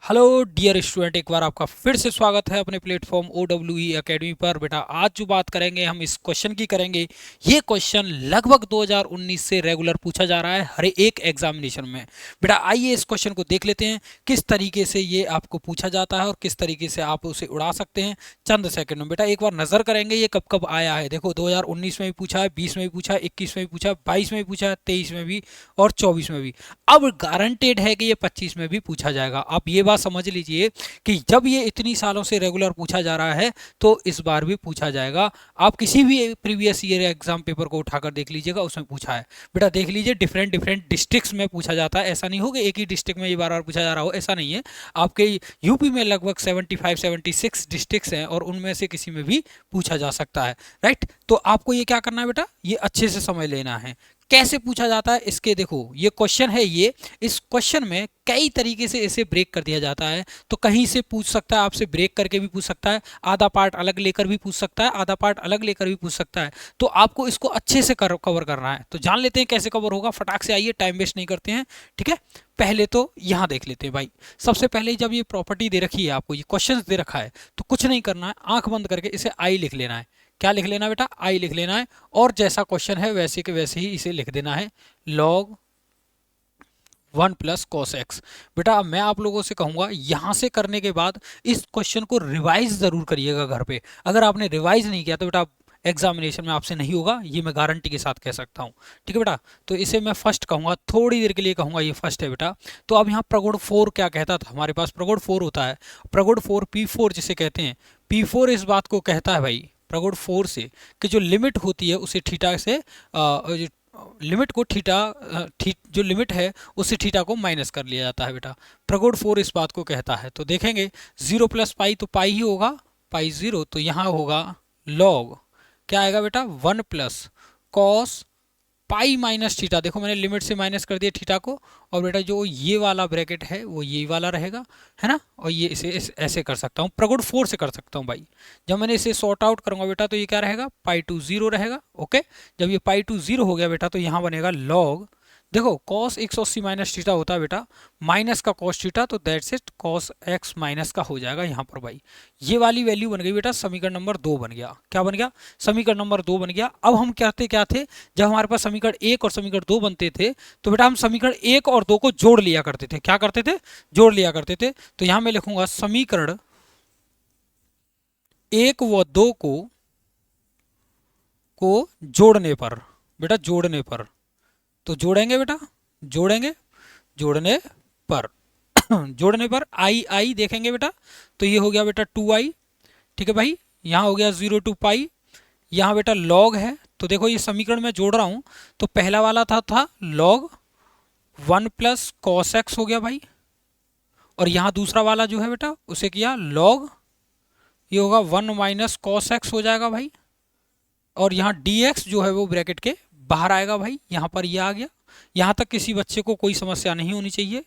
Hello dear student, एक बार आपका फिर से स्वागत है अपने प्लेटफॉर्म OWE एकेडमी पर। बेटा आज जो बात करेंगे हम इस क्वेश्चन की करेंगे। ये क्वेश्चन लगभग 2019 से रेगुलर पूछा जा रहा है हर एक एग्जामिनेशन में। बेटा आइए इस क्वेश्चन को देख लेते हैं किस तरीके से ये आपको पूछा जाता है और किस तरीके से आप उसे उड़ा सकते हैं चंद सेकंड में। बेटा एक बार नजर करेंगे ये कब कब आया है। देखो 2019 में भी पूछा है, 20 में भी पूछा है, 21 में भी पूछा है, 22 में भी पूछा है, 23 में भी और 24 में भी। अब गारंटेड है कि ये 25 में भी पूछा जाएगा। आप ये बात समझ लीजिए कि जब ये इतनी सालों से रेगुलर पूछा जा रहा है तो इस बार भी पूछा जाएगा। आप किसी भी प्रीवियस ईयर एग्जाम पेपर को उठाकर देख लीजिएगा, उसमें पूछा है। बेटा देख लीजिए डिफरेंट डिफरेंट डिस्ट्रिक्ट्स में पूछा जाता है। ऐसा नहीं हो कि एक ही डिस्ट्रिक्ट में ये बार बार पूछा जा रहा हो, ऐसा नहीं है। आपके यूपी में लगभग 75-76 डिस्ट्रिक्ट्स हैं और उनमें से किसी में भी पूछा जा सकता है। राइट, तो आपको ये क्या करना है बेटा, ये अच्छे से समझ लेना है कैसे पूछा जाता है। इसके देखो ये क्वेश्चन है, ये इस क्वेश्चन में कई तरीके से इसे ब्रेक कर दिया जाता है। तो कहीं से पूछ सकता है, आपसे ब्रेक करके भी पूछ सकता है, आधा पार्ट अलग लेकर भी पूछ सकता है, आधा पार्ट अलग लेकर भी पूछ सकता है। तो आपको इसको अच्छे से कवर करना है। तो जान लेते हैं कैसे कवर होगा, फटाक से आइए, टाइम वेस्ट नहीं करते हैं। ठीक है, पहले तो यहाँ देख लेते हैं भाई। सबसे पहले जब ये प्रॉपर्टी दे रखी है आपको, ये क्वेश्चन दे रखा है, तो कुछ नहीं करना है, आंख बंद करके इसे आई लिख लेना है। क्या लिख लेना है बेटा, आई लिख लेना है। और जैसा क्वेश्चन है वैसे के वैसे ही इसे लिख देना है, log 1 प्लस कॉस एक्स। बेटा अब मैं आप लोगों से कहूंगा यहां से करने के बाद इस क्वेश्चन को रिवाइज जरूर करिएगा घर पे। अगर आपने रिवाइज नहीं किया तो बेटा एग्जामिनेशन में आपसे नहीं होगा, ये मैं गारंटी के साथ कह सकता हूँ। ठीक है बेटा, तो इसे मैं फर्स्ट कहूंगा, थोड़ी देर के लिए कहूंगा ये फर्स्ट है बेटा। तो अब यहाँ प्रगुण 4 क्या कहता था, हमारे पास प्रगुण 4 होता है। प्रगुण 4 P4 जिसे कहते हैं, P4 इस बात को कहता है भाई प्रगुण 4 से कि जो लिमिट होती है उसे थीटा से लिमिट को जो लिमिट है उससे थीटा को माइनस कर लिया जाता है बेटा। प्रगुण 4 इस बात को कहता है। तो देखेंगे 0 प्लस पाई तो पाई ही होगा, पाई 0, तो यहाँ होगा लॉग क्या आएगा बेटा 1 plus cos pi minus theta. देखो मैंने लिमिट से माइनस कर दिया थीटा को, और बेटा जो ये वाला ब्रैकेट है वो ये वाला रहेगा, है ना। और ये ऐसे कर सकता हूँ, प्रगुण 4 से कर सकता हूँ भाई। जब मैंने इसे सॉर्ट आउट करूंगा बेटा तो ये क्या रहेगा, पाई टू 0 रहेगा। ओके, जब ये पाई टू 0 हो गया बेटा तो यहाँ बनेगा लॉग, देखो कॉस 180 माइनस थीटा होता है बेटा, माइनस का कॉस थीटा, तो that's it cos x minus का हो जाएगा यहाँ पर भाई। ये वाली वैल्यू बन गई बेटा, समीकरण नंबर 2 बन गया। क्या बन गया, समीकरण नंबर 2 बन गया। अब हम कहते क्या थे, जब हमारे पास समीकरण 1 और समीकरण 2 बनते थे तो बेटा हम समीकरण 1 और 2 को जोड़ लिया करते थे। क्या करते थे, जोड़ लिया करते थे। तो यहां मैं लिखूंगा समीकरण 1 व 2 को जोड़ने पर, बेटा जोड़ने पर, तो जोड़ेंगे बेटा, जोड़ेंगे, जोड़ने पर जोड़ने पर आई आई देखेंगे बेटा, तो ये हो गया बेटा 2i। ठीक है भाई, यहाँ हो गया 0 टू पाई, यहाँ बेटा लॉग है। तो देखो ये समीकरण में जोड़ रहा हूँ, तो पहला वाला था लॉग 1 प्लस कॉस एक्स हो गया भाई, और यहाँ दूसरा वाला जो है बेटा उसे किया लॉग, ये होगा 1 माइनस कॉस एक्स हो जाएगा भाई। और यहाँ dx जो है वो ब्रैकेट के बाहर आएगा भाई, यहाँ पर ये आ गया। यहाँ तक किसी बच्चे को कोई समस्या नहीं होनी चाहिए।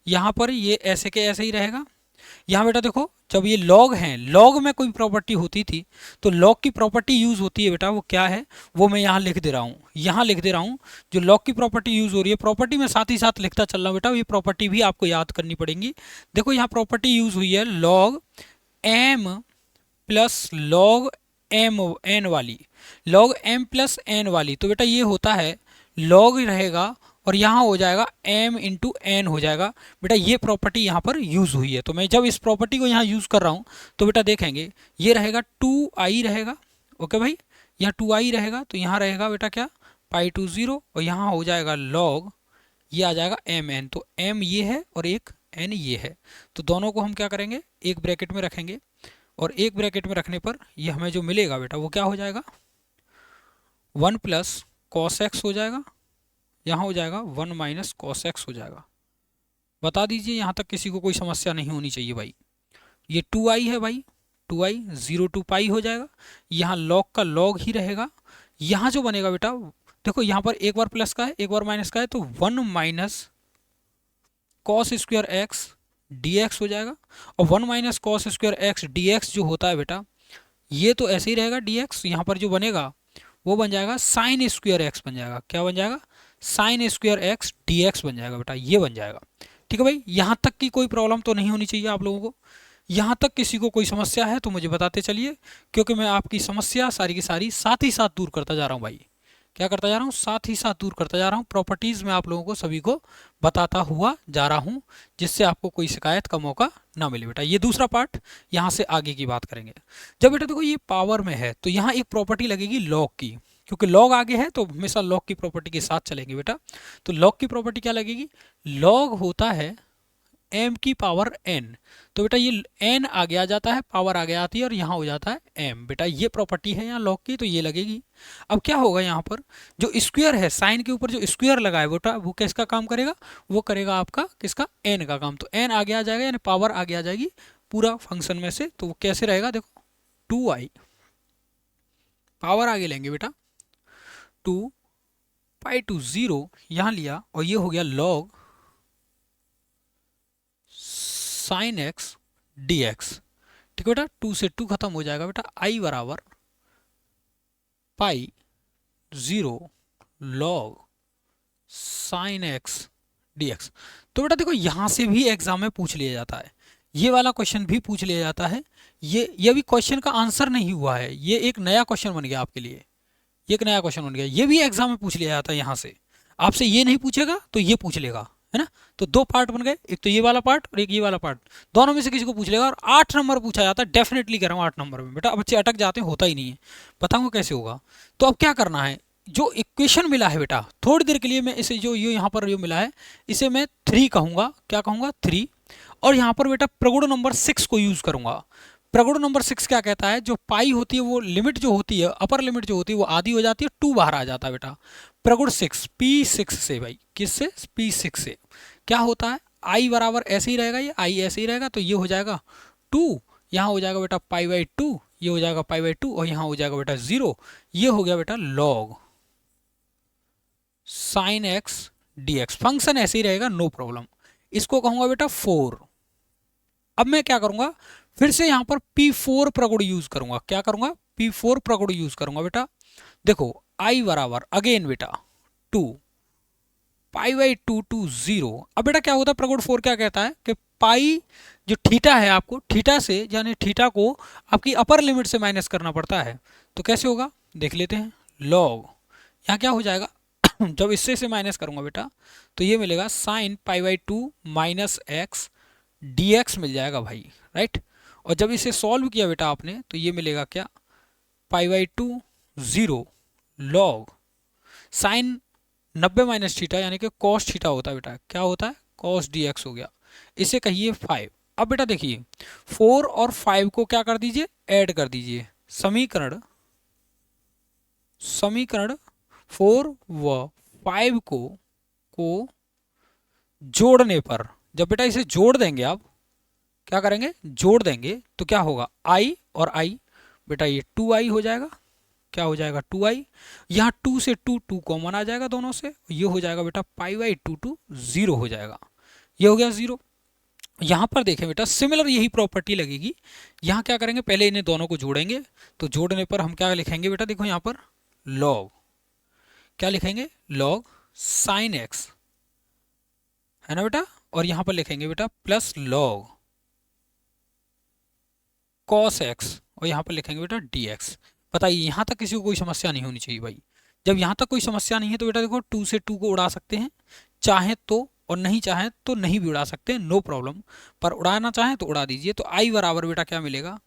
यहाँ पर ये ऐसे के ऐसे ही रहेगा। यहाँ बेटा देखो जब ये लॉग हैं, लॉग में कोई प्रॉपर्टी होती थी तो लॉग की प्रॉपर्टी यूज होती है बेटा, वो क्या है वो मैं यहाँ लिख दे रहा हूँ, यहाँ लिख दे रहा हूँ। जो लॉग की प्रॉपर्टी यूज हो रही है, प्रॉपर्टी में साथ ही साथ लिखता चल रहा हूँ बेटा, ये प्रॉपर्टी भी आपको याद करनी पड़ेगी। देखो यहाँ प्रॉपर्टी यूज हुई है log M plus log M N वाली, लॉग एम प्लस एन वाली। तो बेटा ये होता है लॉग रहेगा और यहाँ हो जाएगा m इंटू एन हो जाएगा। बेटा ये प्रॉपर्टी यहाँ पर यूज हुई है, तो मैं जब इस प्रॉपर्टी को यहाँ यूज कर रहा हूँ तो बेटा देखेंगे ये रहेगा 2i रहेगा। ओके भाई, यहाँ 2i रहेगा, तो यहाँ रहेगा बेटा क्या, पाई टू 0, और यहाँ हो जाएगा लॉग, ये आ जाएगा एम एन। तो m ये है और एक n ये है, तो दोनों को हम क्या करेंगे, एक ब्रैकेट में रखेंगे, और एक ब्रैकेट में रखने पर ये हमें जो मिलेगा बेटा वो क्या हो जाएगा, 1 प्लस कॉस एक्स हो जाएगा, यहाँ हो जाएगा 1 माइनस कॉस एक्स हो जाएगा। बता दीजिए यहाँ तक किसी को कोई समस्या नहीं होनी चाहिए भाई। ये 2i है भाई, 2i 0 टू पाई हो जाएगा, यहाँ लॉग का लॉग ही रहेगा। यहाँ जो बनेगा बेटा देखो, यहाँ पर एक बार प्लस का है एक बार माइनस का है, तो 1 minus cos square x d x हो जाएगा। और 1 minus cos square x d x जो होता है बेटा, ये तो ऐसे ही रहेगा डी एक्स, यहाँ पर जो बनेगा वो बन जाएगा साइन स्क्वायर एक्स बन जाएगा। क्या बन जाएगा, sine square x d x बन जाएगा बेटा, ये बन जाएगा। ठीक है भाई, यहाँ तक की कोई प्रॉब्लम तो नहीं होनी चाहिए आप लोगों को। यहाँ तक किसी को कोई समस्या है तो मुझे बताते चलिए, क्योंकि मैं आपकी समस्या सारी की सारी साथ ही साथ दूर करता जा रहा हूँ भाई। क्या करता जा रहा हूँ? साथ ही साथ दूर करता जा रहा हूँ। प्रॉपर्टीज़ में आप लोगों को सभी को बताता हुआ जा रहा हूँ, जिससे आपको कोई शिकायत का मौका ना मिले बेटा। ये दूसरा पार्ट, यहाँ से आगे की बात करेंगे। जब बेटा देखो ये पावर में है तो यहाँ एक प्रॉपर्टी लगेगी लॉग की, क्योंकि लॉग आगे है तो हमेशा लॉग की प्रॉपर्टी के साथ चलेंगे बेटा। तो लॉग की प्रॉपर्टी क्या लगेगी? लॉग होता है m की पावर n। तो बेटा ये n आगे आ जाता है, पावर आगे आती है और यहाँ हो जाता है m। बेटा ये प्रॉपर्टी है यहाँ लॉग की, तो ये लगेगी। अब क्या होगा यहाँ पर, जो स्क्वायर है साइन के ऊपर जो स्क्वायर लगा है बेटा, वो किसका काम करेगा? वो करेगा आपका किसका? n का काम। तो n आगे आ जाएगा, यानी पावर आगे आ जाएगी पूरा फंक्शन में से। तो वो कैसे रहेगा? देखो 2i, पावर आगे लेंगे बेटा 2 पाई टू 0 यहाँ लिया, और ये हो गया log sine x d x. ठीक है बेटा, 2 से 2 खत्म हो जाएगा बेटा, आई बराबर पाई 0 log sine x d x. तो बेटा देखो यहाँ से भी एग्जाम में पूछ लिया जाता है, ये वाला क्वेश्चन भी पूछ लिया जाता है। ये भी क्वेश्चन का आंसर नहीं हुआ है, ये एक नया क्वेश्चन बन गया आपके लिए, ये एक नया क्वेश्चन बन गया। ये भी एग्जाम में पूछ लिया जाता है, यहाँ से आपसे ये नहीं पूछेगा तो ये पूछ लेगा, है ना। तो दो पार्ट बन गए, एक तो ये वाला पार्ट और एक ये वाला पार्ट, दोनों में से किसी को पूछ लेगा। और 8 नंबर पूछा जाता है, डेफिनेटली कह रहा हूँ 8 नंबर में बेटा। बच्चे अटक जाते हैं, होता ही नहीं है, बताऊंगा कैसे होगा। तो अब क्या करना है, जो इक्वेशन मिला है बेटा, थोड़ी देर के लिए मैं इसे जो ये यहाँ पर जो मिला है इसे मैं 3 कहूँगा। क्या कहूँगा? 3। और यहाँ पर बेटा प्रगुण नंबर 6 को यूज़ करूँगा। प्रगुण नंबर 6 क्या कहता है, जो पाई होती है वो लिमिट जो होती है, अपर लिमिट जो होती है वो आधी हो जाती है, 2 बाहर आ जाता है बेटा। प्रगुण 6 P6 से भाई, किससे? P6 से। क्या होता है? आई बराबर ऐसे ही रहेगा, ये आई ऐसे ही रहेगा, तो ये हो जाएगा 2, यहाँ हो जाएगा बेटा पाई बाई 2, ये हो जाएगा पाई बाई 2, और यहाँ हो जाएगा बेटा 0। ये हो गया बेटा log sine x d x. Function ऐसे ही रहेगा, नो प्रॉब्लम। इसको कहूँगा बेटा 4। अब मैं क्या करूँगा, फिर से यहाँ पर P4 प्रगुण यूज करूँगा। क्या करूँगा? P4 प्रगुण यूज करूँगा बेटा। देखो आई बराबर अगेन बेटा 2 पाई बाई 2 टू 0। अब बेटा क्या होता है, प्रगुण 4 क्या कहता है कि पाई जो थीटा है, आपको थीटा से यानी थीटा को आपकी अपर लिमिट से माइनस करना पड़ता है। तो कैसे होगा देख लेते हैं। लॉग यहाँ क्या हो जाएगा जब इससे से माइनस करूँगा बेटा तो ये मिलेगा sine pi by 2 minus x d x मिल जाएगा भाई, राइट। और जब इसे सॉल्व किया बेटा आपने तो ये मिलेगा क्या, पाई by 2 0 log sign 90 minus theta यानी कि कॉस थीटा होता है बेटा। क्या होता है? कॉस डी एक्स हो गया। इसे कहिए 5। अब बेटा देखिए 4 और 5 को क्या कर दीजिए, ऐड कर दीजिए। समीकरण 4 व 5 को जोड़ने पर, जब बेटा इसे जोड़ देंगे आप, क्या करेंगे? जोड़ देंगे तो क्या होगा, आई और आई बेटा ये 2i हो जाएगा। क्या हो जाएगा? 2i। यहाँ 2 से 2 कॉमन आ जाएगा दोनों से, ये हो जाएगा बेटा पाई बाई 2 टू 0 हो जाएगा। ये हो गया 0। यहाँ पर देखें बेटा सिमिलर यही प्रॉपर्टी लगेगी। यहाँ क्या करेंगे, पहले इन्हें दोनों को जोड़ेंगे। तो जोड़ने पर हम क्या लिखेंगे बेटा, देखो यहाँ पर लॉग, क्या लिखेंगे? लॉग साइन एक्स, है ना बेटा। और यहाँ पर लिखेंगे बेटा प्लस लॉग कॉस एक्स, और यहाँ पर लिखेंगे बेटा डी एक्स। बताइए यहाँ तक किसी को कोई समस्या नहीं होनी चाहिए भाई। जब यहाँ तक कोई समस्या नहीं है तो बेटा देखो 2 से 2 को उड़ा सकते हैं चाहे तो, और नहीं चाहे तो नहीं भी उड़ा सकते हैं, नो प्रॉब्लम। पर उड़ाना चाहें तो उड़ा दीजिए। तो आई बराबर बेटा क्या मिलेगा,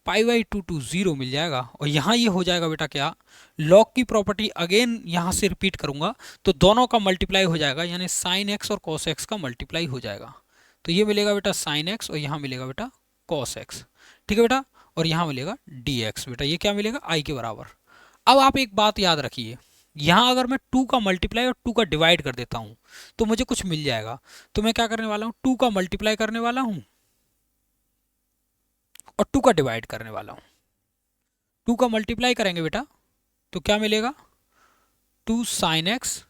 पाई बाई 2 टू 0 मिल जाएगा। और यहाँ ये हो जाएगा बेटा क्या, लॉग की प्रॉपर्टी अगेन यहाँ से रिपीट करूँगा तो दोनों का मल्टीप्लाई हो जाएगा, यानी साइन एक्स और कॉस एक्स का मल्टीप्लाई हो जाएगा। तो ये मिलेगा बेटा साइन एक्स और यहाँ मिलेगा बेटा कॉस एक्स, ठीक है बेटा। और यहाँ मिलेगा डी एक्स बेटा, ये क्या मिलेगा, आई के बराबर। अब आप एक बात याद रखिए, यहाँ अगर मैं 2 का मल्टीप्लाई और 2 का डिवाइड कर देता हूँ तो मुझे कुछ मिल जाएगा। तो मैं क्या करने वाला हूँ, 2 का मल्टीप्लाई करने वाला हूँ और 2 का डिवाइड करने वाला हूँ। 2 का मल्टीप्लाई करेंगे बेटा तो क्या मिलेगा, 2 साइन एक्स,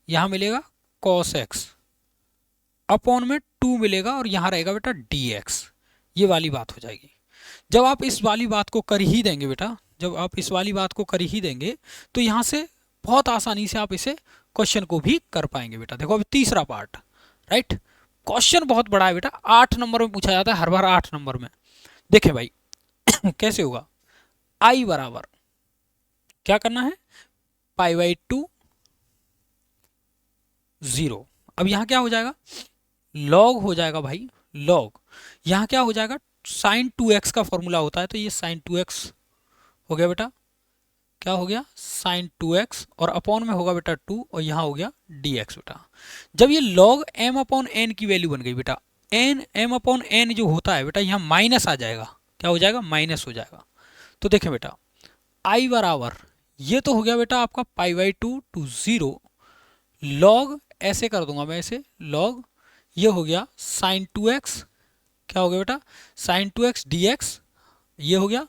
यहाँ मिलेगा कॉस एक्स, अपॉन में 2 मिलेगा और यहाँ रहेगा बेटा डी एक्स। ये वाली बात हो जाएगी। जब आप इस वाली बात को कर ही देंगे बेटा, जब आप इस वाली बात को कर ही देंगे तो यहाँ से बहुत आसानी से आप इसे क्वेश्चन को भी कर पाएंगे बेटा। देखो अब तीसरा पार्ट, राइट। क्वेश्चन बहुत बड़ा है बेटा, 8 नंबर में पूछा जाता है हर बार, 8 नंबर में। देखें भाई कैसे होगा, आई बराबर क्या करना है, पाई बाई 2 0। अब यहाँ क्या हो जाएगा, लॉग हो जाएगा भाई, लॉग। यहाँ क्या हो जाएगा, साइन 2x का फॉर्मूला होता है, तो ये साइन 2x हो गया बेटा, क्या हो गया, साइन 2x, और अपॉन में होगा बेटा 2, और यहाँ हो गया dx बेटा। जब ये log m अपॉन एन की वैल्यू बन गई बेटा, एन m अपॉन एन जो होता है बेटा, यहाँ माइनस आ जाएगा, क्या हो जाएगा, माइनस हो जाएगा। तो देखें बेटा, i बराबर ये तो हो गया बेटा आपका पाई बाई 2 टू 0, लॉग ऐसे कर दूंगा मैं, ऐसे लॉग, ये हो गया साइन 2x, क्या हो गया बेटा, साइन 2x dx, ये हो गया,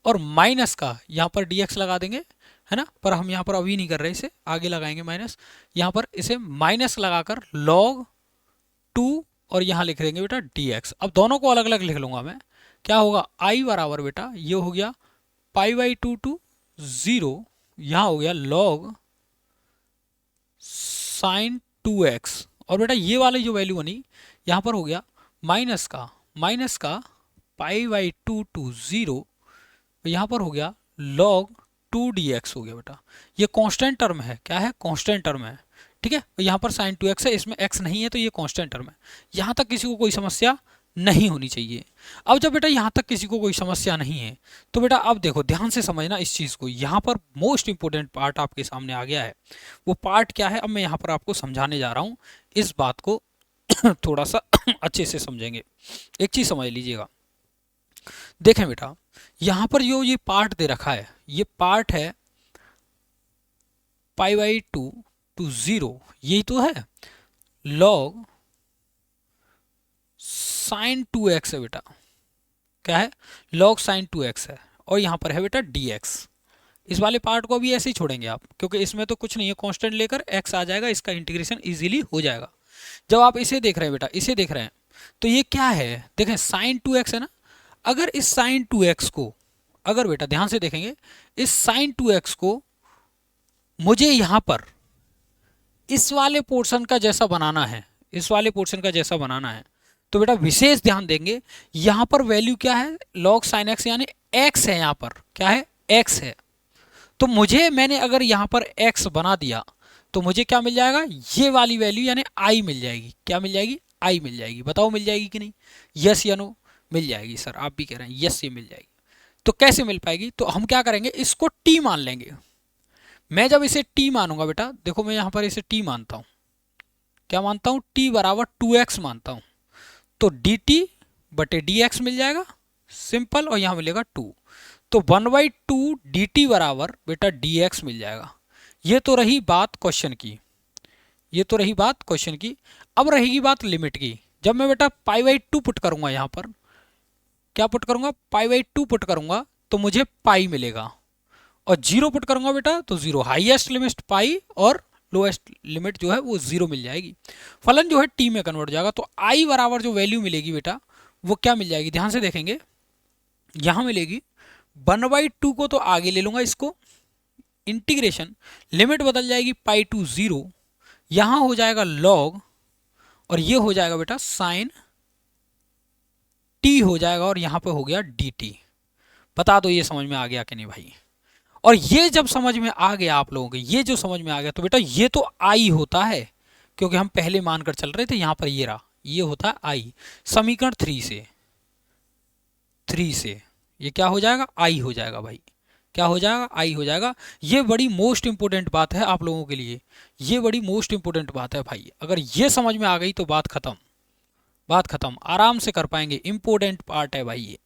और माइनस का यहाँ पर dx लगा देंगे, है ना, पर हम यहाँ पर अभी नहीं कर रहे, इसे आगे लगाएंगे माइनस, यहाँ पर इसे माइनस लगाकर log 2, और यहाँ लिख देंगे बेटा dx। अब दोनों को अलग अलग लिख लूंगा मैं, क्या होगा, i बराबर बेटा ये हो गया पाई बाई 2 टू 0, यहाँ हो गया log साइन 2x, और बेटा ये वाली जो वैल्यू बनी यहाँ पर हो गया माइनस का पाई बाई 2 टू 0, यहाँ पर हो गया log 2 dx हो गया बेटा। ये कांस्टेंट टर्म है, क्या है, कांस्टेंट टर्म है, ठीक है। यहाँ पर साइन 2x है, इसमें x नहीं है, तो ये कांस्टेंट टर्म है। यहाँ तक किसी को कोई समस्या नहीं होनी चाहिए। अब जब बेटा यहाँ तक किसी को कोई समस्या नहीं है, तो बेटा अब देखो ध्यान से समझना इस चीज़ को, यहाँ पर मोस्ट इंपॉर्टेंट पार्ट आपके सामने आ गया है। वो पार्ट क्या है, अब मैं यहाँ पर आपको समझाने जा रहा हूँ, इस बात को थोड़ा सा अच्छे से समझेंगे। एक चीज़ समझ लीजिएगा, देखें बेटा यहाँ पर जो ये पार्ट दे रखा है, ये पार्ट है पाई बाई 2 टू 0, यही तो है, लॉग साइन 2x है बेटा, क्या है, लॉग साइन 2x है, और यहाँ पर है बेटा dx। इस वाले पार्ट को भी ऐसे ही छोड़ेंगे आप, क्योंकि इसमें तो कुछ नहीं है, कांस्टेंट लेकर x आ जाएगा, इसका इंटीग्रेशन इजीली हो जाएगा। जब आप इसे देख रहे हैं बेटा, इसे देख रहे हैं, तो ये क्या है, देखें साइन 2x है ना, अगर इस साइन 2x को, अगर बेटा ध्यान से देखेंगे, इस साइन 2x को मुझे यहां पर इस वाले पोर्शन का जैसा बनाना है, इस वाले पोर्शन का जैसा बनाना है, तो बेटा विशेष ध्यान देंगे, यहां पर वैल्यू क्या है, लॉग साइन x, यानी x है, यहां पर क्या है, x है। तो मुझे, मैंने अगर यहां पर x बना दिया, तो मुझे क्या मिल जाएगा, ये वाली वैल्यू यानी i मिल जाएगी, क्या मिल जाएगी, i मिल जाएगी। बताओ मिल जाएगी कि नहीं, यस या नो, मिल जाएगी सर, आप भी कह रहे हैं यस ये मिल जाएगी। तो कैसे मिल पाएगी, तो हम क्या करेंगे, इसको t मान लेंगे। मैं जब इसे t मानूंगा बेटा, देखो मैं यहां पर इसे t मानता हूं, क्या मानता हूं, t बराबर 2x मानता हूं, तो dt बटे dx मिल जाएगा, सिंपल, और यहां मिलेगा 2, तो 1/2 dt बराबर बेटा dx मिल जाएगा। ये तो रही बात क्वेश्चन की, ये तो रही बात क्वेश्चन की। अब रहेगी बात लिमिट की। जब मैं बेटा पाई बाई 2 पुट करूंगा, यहां पर क्या पुट करूंगा, पाई बाई 2 पुट करूंगा, तो मुझे पाई मिलेगा, और 0 पुट करूंगा बेटा तो 0, हाईएस्ट लिमिट पाई और लोएस्ट लिमिट जो है वो 0 मिल जाएगी। फलन जो है टी में कन्वर्ट हो जाएगा, तो आई बराबर जो वैल्यू मिलेगी बेटा, वो क्या मिल जाएगी, ध्यान से देखेंगे, यहां मिलेगी 1/2 को तो आगे ले लूंगा, इसको इंटीग्रेशन, लिमिट बदल जाएगी पाई टू 0, यहां हो जाएगा लॉग, और ये हो जाएगा बेटा साइन टी हो जाएगा, और यहां पे हो गया डी टी। बता दो ये समझ में आ गया कि नहीं भाई। और ये जब समझ में आ गया आप लोगों के, ये जो समझ में आ गया, तो बेटा ये तो आई होता है, क्योंकि हम पहले मानकर चल रहे थे, यहां पर ये रहा, ये होता है आई। समीकरण 3 से ये क्या हो जाएगा, आई हो जाएगा भाई, क्या हो जाएगा, आई हो जाएगा। ये बड़ी मोस्ट इंपोर्टेंट बात है आप लोगों के लिए, ये बड़ी मोस्ट इंपोर्टेंट बात है भाई। अगर ये समझ में आ गई तो बात खत्म, बात खत्म, आराम से कर पाएंगे। इंपोर्टेंट पार्ट है भाई ये,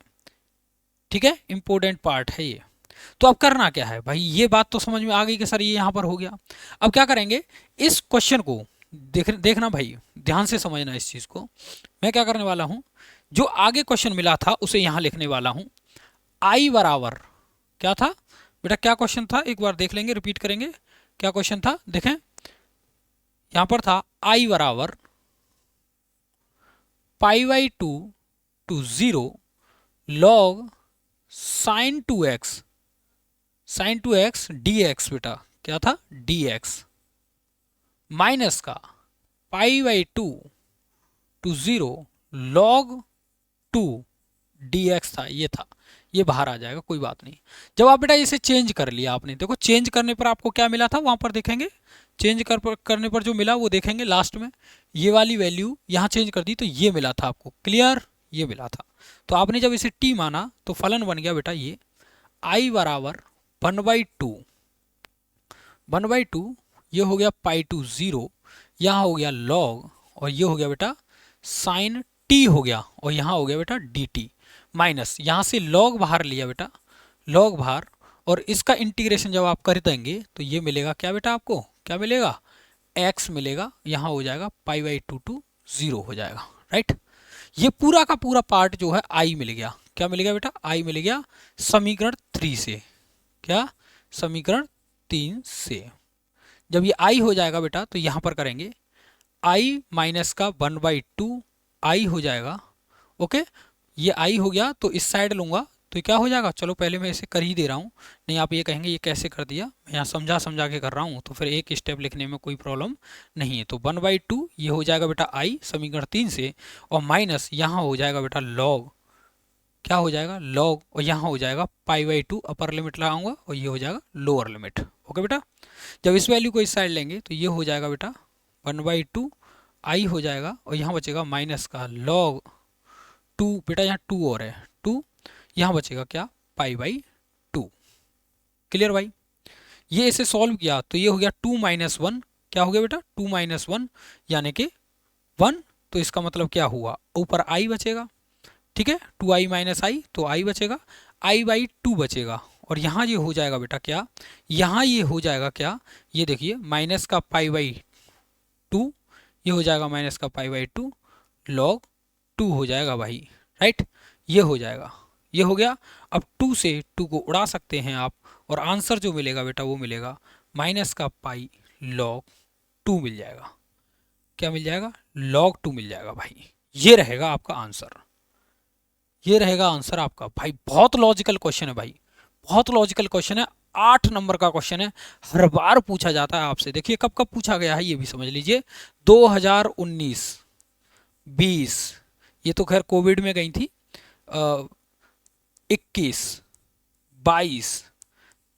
ठीक है, इंपोर्टेंट पार्ट है ये। तो अब करना क्या है भाई, ये बात तो समझ में आ गई कि सर ये यहां पर हो गया। अब क्या करेंगे, इस क्वेश्चन को देखना भाई, ध्यान से समझना इस चीज को। मैं क्या करने वाला हूं, जो आगे क्वेश्चन मिला था उसे यहां लिखने वाला हूं, आई बराबर क्या था बेटा, क्या क्वेश्चन था, एक बार देख लेंगे, रिपीट करेंगे, क्या क्वेश्चन था, देखें यहां पर था आई बराबर pi by 2 to 0 log sine 2x, sine 2x dx बेटा, क्या था, dx, माइनस का pi by 2 to 0 log 2 dx था, ये था, ये बाहर आ जाएगा, कोई बात नहीं। जब आप बेटा इसे चेंज कर लिया आपने, देखो चेंज करने पर आपको क्या मिला था वहां पर देखेंगे, चेंज करने पर जो मिला वो देखेंगे लास्ट में, ये वाली वैल्यू यहाँ चेंज कर दी तो ये मिला था आपको, क्लियर, ये मिला था। तो आपने जब इसे t माना तो फलन बन गया बेटा ये i बराबर 1/2, 1/2 ये हो गया पाई टू 0, यहाँ हो गया log, और ये हो गया बेटा साइन t हो गया, और यहाँ हो गया बेटा dt, माइनस यहाँ से log बाहर लिया बेटा, log बाहर, और इसका इंटीग्रेशन जब आप कर देंगे तो ये मिलेगा क्या बेटा, आपको क्या मिलेगा, x मिलेगा, यहाँ हो जाएगा पाई/2 टू 0 हो जाएगा, राइट। ये पूरा का पूरा पार्ट जो है i मिल गया, क्या मिल गया बेटा, i मिल गया समीकरण 3 से, क्या, समीकरण 3 से। जब ये i हो जाएगा बेटा तो यहाँ पर करेंगे i माइनस का 1/2 i हो जाएगा, ओके, ये i हो गया तो इस साइड लूंगा तो क्या हो जाएगा, चलो पहले मैं इसे कर ही दे रहा हूँ, नहीं आप ये कहेंगे ये कैसे कर दिया, मैं यहाँ समझा समझा के कर रहा हूँ तो फिर एक स्टेप लिखने में कोई प्रॉब्लम नहीं है। तो 1/2 ये हो जाएगा बेटा i समीकरण 3 से, और माइनस यहाँ हो जाएगा बेटा log, क्या हो जाएगा log, और यहाँ हो जाएगा पाई/2 अपर लिमिट लगाऊंगा और ये हो जाएगा लोअर लिमिट, ओके बेटा। जब इस वैल्यू को इस साइड लेंगे तो ये हो जाएगा बेटा 1/2 i हो जाएगा, और यहाँ बचेगा माइनस का log 2, बेटा यहाँ 2 और है 2, यहाँ बचेगा क्या पाई/2, क्लियर भाई। ये इसे सॉल्व किया तो ये हो गया 2 - 1, क्या हो गया बेटा 2 - 1 यानी कि 1, तो इसका मतलब क्या हुआ, ऊपर i बचेगा, ठीक है, 2i - i तो i बचेगा, i/2 बचेगा, और यहाँ ये हो जाएगा बेटा क्या, यहाँ ये हो जाएगा क्या, ये देखिए माइनस का पाई/2, ये हो जाएगा माइनस का पाई/2 log 2 हो जाएगा भाई, राइट, ये हो जाएगा, ये हो गया। अब 2 से 2 को उड़ा सकते हैं आप, और आंसर जो मिलेगा बेटा वो मिलेगा माइनस का पाई log 2 मिल जाएगा, क्या मिल जाएगा, log 2 मिल जाएगा भाई, ये रहेगा आपका आंसर, ये रहेगा आंसर आपका भाई। बहुत लॉजिकल क्वेश्चन है भाई, बहुत लॉजिकल क्वेश्चन है, 8 नंबर का क्वेश्चन है, हर बार पूछा जाता है आपसे। देखिए कब कब पूछा गया है ये भी समझ लीजिए, 2019, 20, ये तो खैर कोविड में गई थी, 21, 22,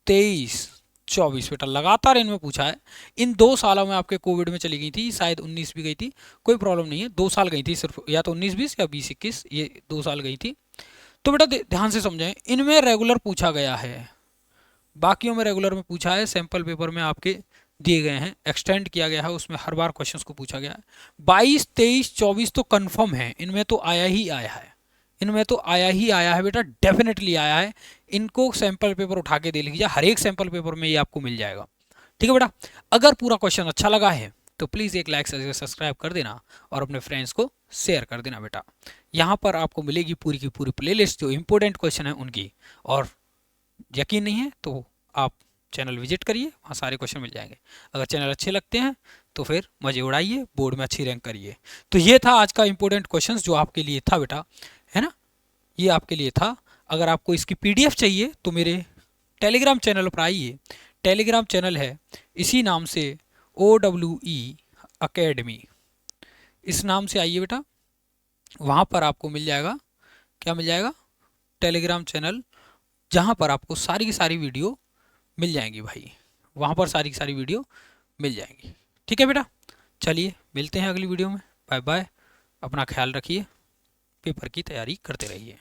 23, 24, बेटा लगातार इनमें पूछा है। इन 2 सालों में आपके कोविड में चली गई थी, शायद 19 भी गई थी, कोई प्रॉब्लम नहीं है, 2 साल गई थी सिर्फ, या तो 19-20 या 20-21, ये 2 साल गई थी। तो बेटा ध्यान से समझें, इनमें रेगुलर पूछा गया है, बाकियों में रेगुलर में पूछा है, सैंपल पेपर में आपके दिए गए हैं, एक्सटेंड किया गया है, उसमें हर बार क्वेश्चंस को पूछा गया है। 22, 23, 24 तो कंफर्म है, इनमें तो आया ही आया है, इनमें तो आया ही आया है बेटा, डेफिनेटली आया है। इनको सैंपल पेपर उठा के दे लीजिए, हर एक सैंपल पेपर में ये आपको मिल जाएगा, ठीक है बेटा। अगर पूरा क्वेश्चन अच्छा लगा है तो प्लीज़ एक लाइक से सब्सक्राइब कर देना, और अपने फ्रेंड्स को शेयर कर देना बेटा। यहाँ पर आपको मिलेगी पूरी की पूरी प्लेलिस्ट जो इंपॉर्टेंट क्वेश्चन है उनकी, और यकीन नहीं है तो आप चैनल विजिट करिए, वहाँ सारे क्वेश्चन मिल जाएंगे। अगर चैनल अच्छे लगते हैं तो फिर मजे उड़ाइए, बोर्ड में अच्छी रैंक करिए। तो ये था आज का इंपॉर्टेंट क्वेश्चंस जो आपके लिए था बेटा, है ना, ये आपके लिए था। अगर आपको इसकी PDF चाहिए तो मेरे टेलीग्राम चैनल पर आइए, टेलीग्राम चैनल है इसी नाम से, OWE अकेडमी, इस नाम से आइए बेटा, वहाँ पर आपको मिल जाएगा, क्या मिल जाएगा, टेलीग्राम चैनल, जहाँ पर आपको सारी की सारी वीडियो मिल जाएंगी भाई, वहाँ पर सारी की सारी वीडियो मिल जाएंगी, ठीक है बेटा। चलिए मिलते हैं अगली वीडियो में, बाय बाय, अपना ख्याल रखिए, पेपर की तैयारी करते रहिए।